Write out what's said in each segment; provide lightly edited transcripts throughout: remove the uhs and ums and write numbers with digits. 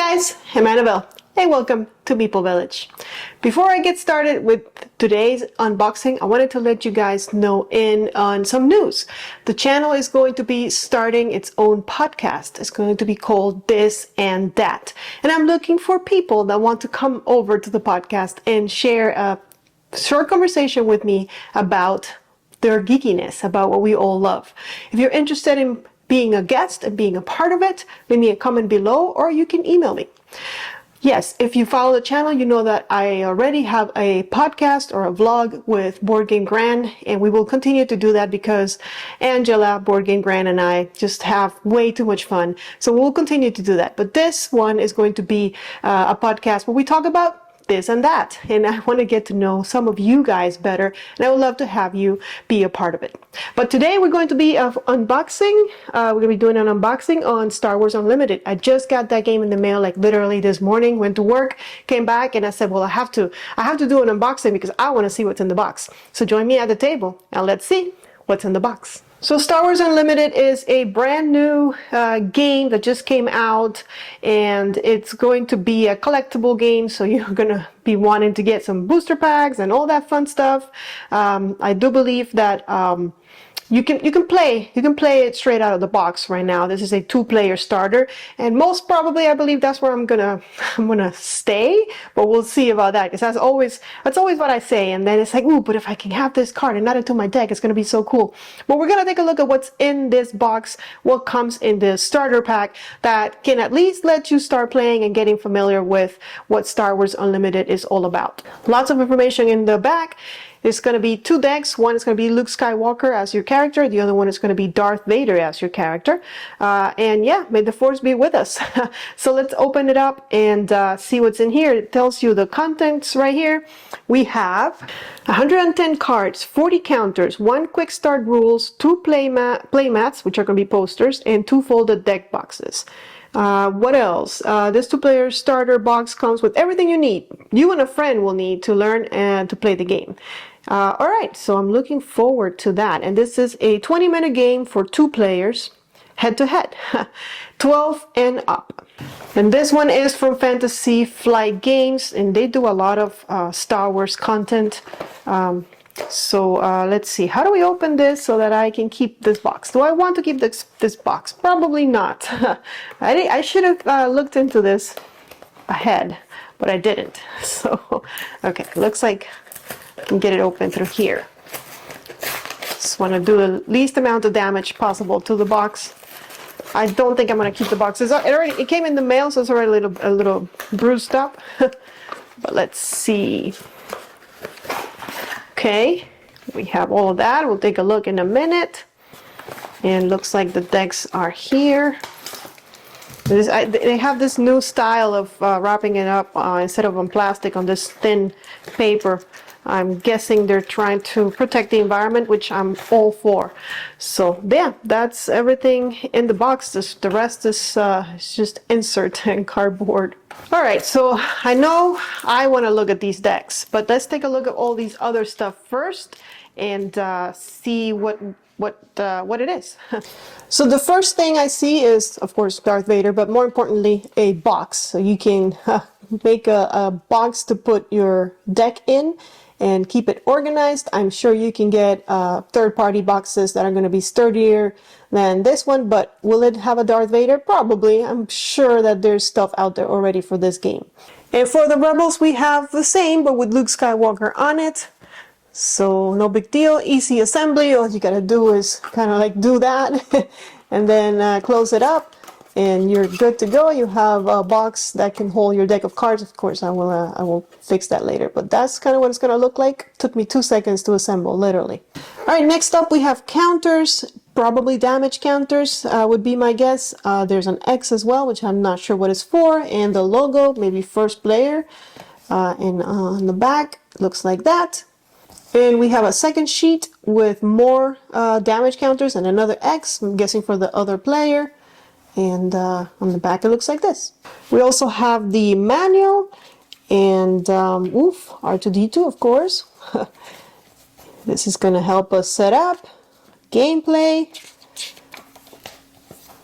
guys, I'm Annabelle. Hey, welcome to Meeple Village. Before I get started with today's unboxing, I wanted to let you guys know on some news. The channel is going to be starting its own podcast. It's going to be called This and That. And I'm looking for people that want to come over to the podcast and share a short conversation with me about their geekiness, about what we all love. If you're interested in being a guest and being a part of it, leave me a comment below or you can email me. Yes, if you follow the channel, you know that I already have a podcast or a vlog with Board Game Gran, and we will continue to do that because Angela, Board Game Gran, and I just have way too much fun. So we'll continue to do that. But this one is going to be a podcast where we talk about this and that, and I want to get to know some of you guys better, and I would love to have you be a part of it. But today we're going to be unboxing. We're going to be doing an unboxing on Star Wars Unlimited. I just got that game in the mail, like literally this morning. Went to work, came back, and I said, well, I have to do an unboxing because I want to see what's in the box. So join me at the table and let's see what's in the box. So Star Wars Unlimited is a brand new game that just came out, and it's going to be a collectible game, so you're going to be wanting to get some booster packs and all that fun stuff. I do believe that you can play it straight out of the box right now. This is a 2-player starter, and most probably I believe that's where I'm gonna stay, but we'll see about that, because that's always what I say, and then it's like, ooh, but if I can have this card and add it to my deck, it's gonna be so cool. But we're gonna take a look at what's in this box, what comes in the starter pack that can at least let you start playing and getting familiar with what Star Wars Unlimited is all about. Lots of information in the back. It's going to be 2 decks. One is going to be Luke Skywalker as your character. The other one is going to be Darth Vader as your character. And yeah, may the Force be with us. So let's open it up and see what's in here. It tells you the contents right here. We have 110 cards, 40 counters, 1 quick start rules, 2 play mats, which are going to be posters, and 2 folded deck boxes. What else? This 2-player starter box comes with everything you need. You and a friend will need to learn and to play the game. Alright, so I'm looking forward to that. And this is a 20-minute game for 2 players, head-to-head, 12 and up. And this one is from Fantasy Flight Games, and they do a lot of Star Wars content. So let's see, how do we open this so that I can keep this box? Do I want to keep this box? Probably not. I should have looked into this ahead, but I didn't. So, okay, looks like I can get it open through here. Just want to do the least amount of damage possible to the box. I don't think I'm going to keep the box. It came in the mail, so it's already a little bruised up. But let's see. Okay, we have all of that. We'll take a look in a minute. And looks like the decks are here. They have this new style of wrapping it up instead of on plastic, on this thin paper. I'm guessing they're trying to protect the environment, which I'm all for. So yeah, that's everything in the box. The rest is just insert and cardboard. All right, so I know I want to look at these decks, but let's take a look at all these other stuff first and see what it is. So the first thing I see is, of course, Darth Vader, but more importantly, a box. So you can make a box to put your deck in and keep it organized. I'm sure you can get third-party boxes that are going to be sturdier than this one, but will it have a Darth Vader? Probably. I'm sure that there's stuff out there already for this game. And for the Rebels, we have the same, but with Luke Skywalker on it. So no big deal, easy assembly. All you gotta do is kind of like do that and then close it up and you're good to go. You have a box that can hold your deck of cards. Of course, I will fix that later, but that's kind of what it's gonna look like. Took me 2 seconds to assemble, literally. All right, next up we have counters, probably damage counters would be my guess. There's an X as well, which I'm not sure what it's for, and the logo, maybe first player, and on the back, looks like that. And we have a second sheet with more damage counters and another X, I'm guessing for the other player. And on the back it looks like this. We also have the manual and R2-D2, of course. This is going to help us set up gameplay.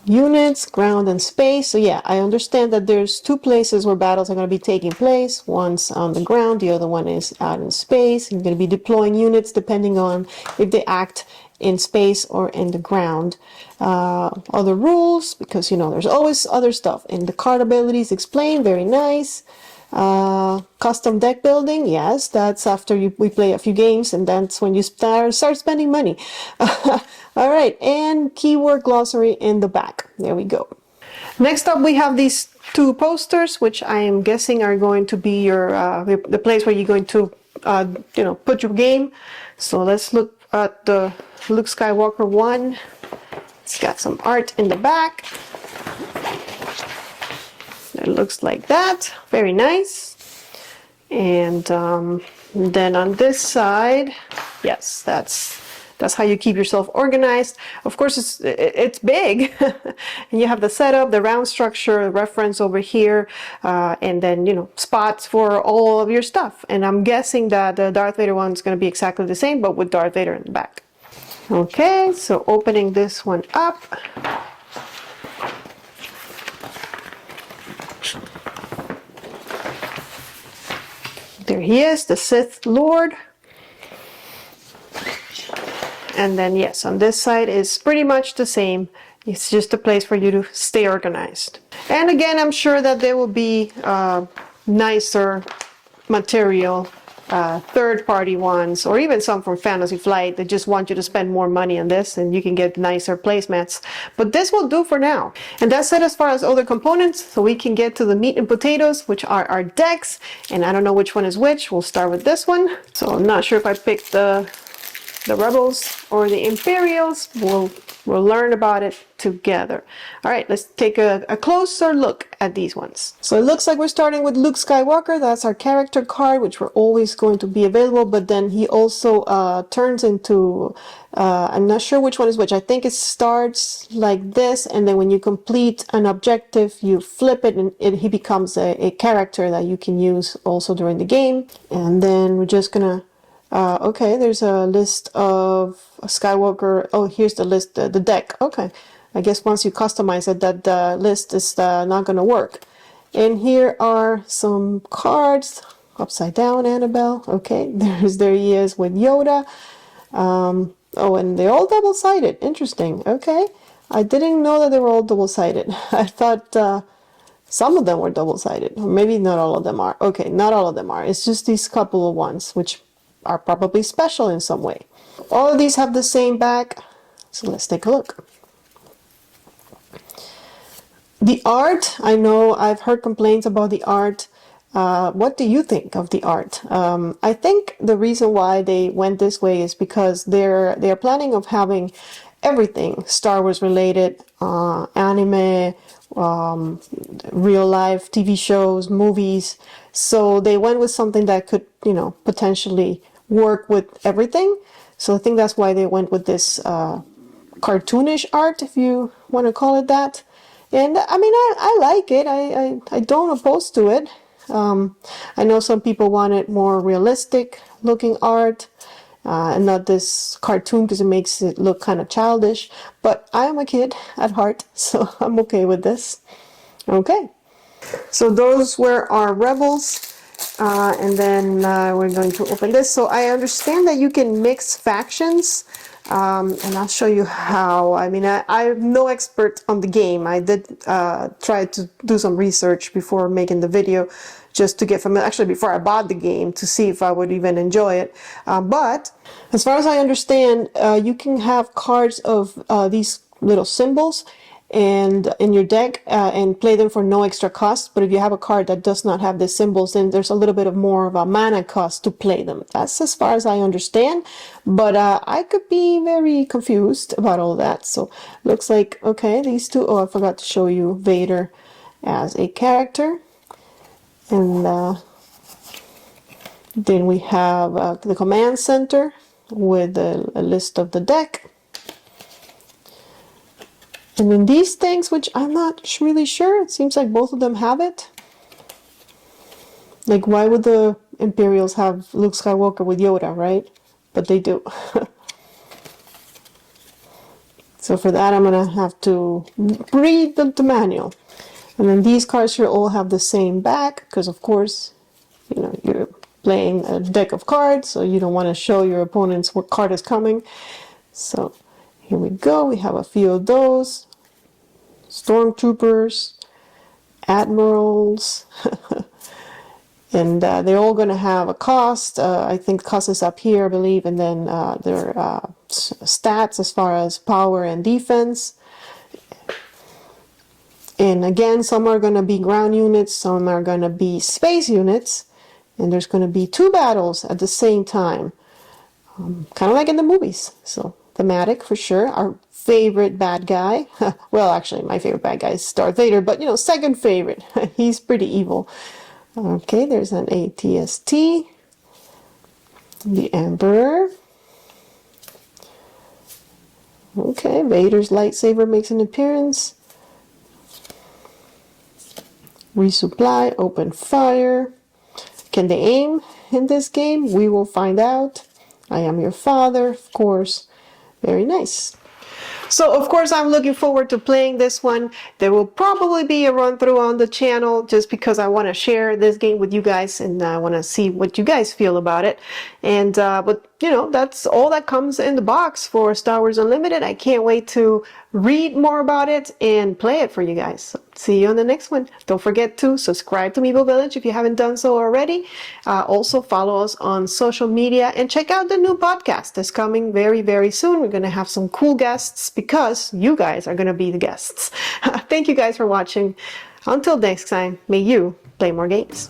units, ground and space. So yeah, I understand that there's two places where battles are going to be taking place. One's on the ground, the other one is out in space. You're going to be deploying units depending on if they act in space or in the ground. Other rules, because you know there's always other stuff. And the card abilities explained, very nice. Custom deck building, yes, that's after we play a few games, and that's when you start spending money. All right, and keyword glossary in the back. There we go. Next up, we have these two posters, which I am guessing are going to be your the place where you're going to you know, put your game. So let's look at the Luke Skywalker one. It's got some art in the back. It looks like that, very nice. And then on this side, yes, that's how you keep yourself organized. Of course, it's big, and you have the setup, the round structure, reference over here, and then you know, spots for all of your stuff. And I'm guessing that the Darth Vader one is going to be exactly the same, but with Darth Vader in the back. Okay, so opening this one up. There he is, the Sith Lord. And then yes, on this side is pretty much the same. It's just a place for you to stay organized. And again, I'm sure that there will be nicer material, third-party ones, or even some from Fantasy Flight that just want you to spend more money on this, and you can get nicer placemats. But this will do for now. And that's it as far as other components, so we can get to the meat and potatoes, which are our decks. And I don't know which one is which. We'll start with this one. So I'm not sure if I picked the Rebels or the Imperials. We'll learn about it together. All right, let's take a closer look at these ones. So it looks like we're starting with Luke Skywalker. That's our character card, which we're always going to be available, but then he also turns into, I'm not sure which one is which. I think it starts like this, and then when you complete an objective, you flip it, and he becomes a character that you can use also during the game. And then we're just gonna okay, there's a list of Skywalker. Oh, here's the list, the deck. Okay, I guess once you customize it, that list is not going to work. And here are some cards. Upside down, Annabelle. Okay, there he is with Yoda. Oh, and they're all double-sided. Interesting. Okay, I didn't know that they were all double-sided. I thought some of them were double-sided. Or maybe not all of them are. Okay, not all of them are. It's just these couple of ones, which are probably special in some way. All of these have the same back, so let's take a look. The art, I know I've heard complaints about the art. What do you think of the art? I think the reason why they went this way is because they're planning of having everything Star Wars related, anime, real life TV shows, movies. So they went with something that could, you know, potentially work with everything. So I think that's why they went with this cartoonish art, if you want to call it that. And I mean, I like it. I don't oppose to it. I know some people wanted more realistic looking art and not this cartoon because it makes it look kind of childish. But I am a kid at heart, so I'm okay with this. Okay, so those were our Rebels. And then we're going to open this. So I understand that you can mix factions, and I'll show you how. I mean, I'm no expert on the game. I did try to do some research before making the video, just to get familiar, actually before I bought the game, to see if I would even enjoy it. But as far as I understand, you can have cards of these little symbols and in your deck and play them for no extra cost. But if you have a card that does not have the symbols, then there's a little bit of more of a mana cost to play them. That's as far as I understand, but I could be very confused about all that. So looks like, okay, these two, oh, I forgot to show you Vader as a character. And then we have the command center with a list of the deck. And then these things, which I'm not really sure, it seems like both of them have it. Like, why would the Imperials have Luke Skywalker with Yoda, right? But they do. So for that, I'm gonna have to read the manual. And then these cards should all have the same back, because of course, you know, you're playing a deck of cards, so you don't want to show your opponents what card is coming. So here we go. We have a few of those. Stormtroopers, admirals, and they're all going to have a cost. I think cost is up here, I believe, and then their stats as far as power and defense. And again, some are going to be ground units, some are going to be space units, and there's going to be 2 battles at the same time, kind of like in the movies. So thematic for sure. Our favorite bad guy, well, actually my favorite bad guy is Darth Vader, but you know, second favorite. He's pretty evil. Okay, there's an ATST, the Emperor. Okay, Vader's lightsaber makes an appearance. Resupply, open fire. Can they aim in this game? We will find out. I am your father, of course. Very nice. So of course I'm looking forward to playing this one. There will probably be a run through on the channel just because I want to share this game with you guys and I want to see what you guys feel about it. And but you know, that's all that comes in the box for Star Wars Unlimited. I can't wait to read more about it and play it for you guys. So, see you on the next one. Don't forget to subscribe to Meeple Village if you haven't done so already. Also follow us on social media and check out the new podcast that's coming very, very soon. We're going to have some cool guests because you guys are going to be the guests. Thank you guys for watching. Until next time, may you play more games.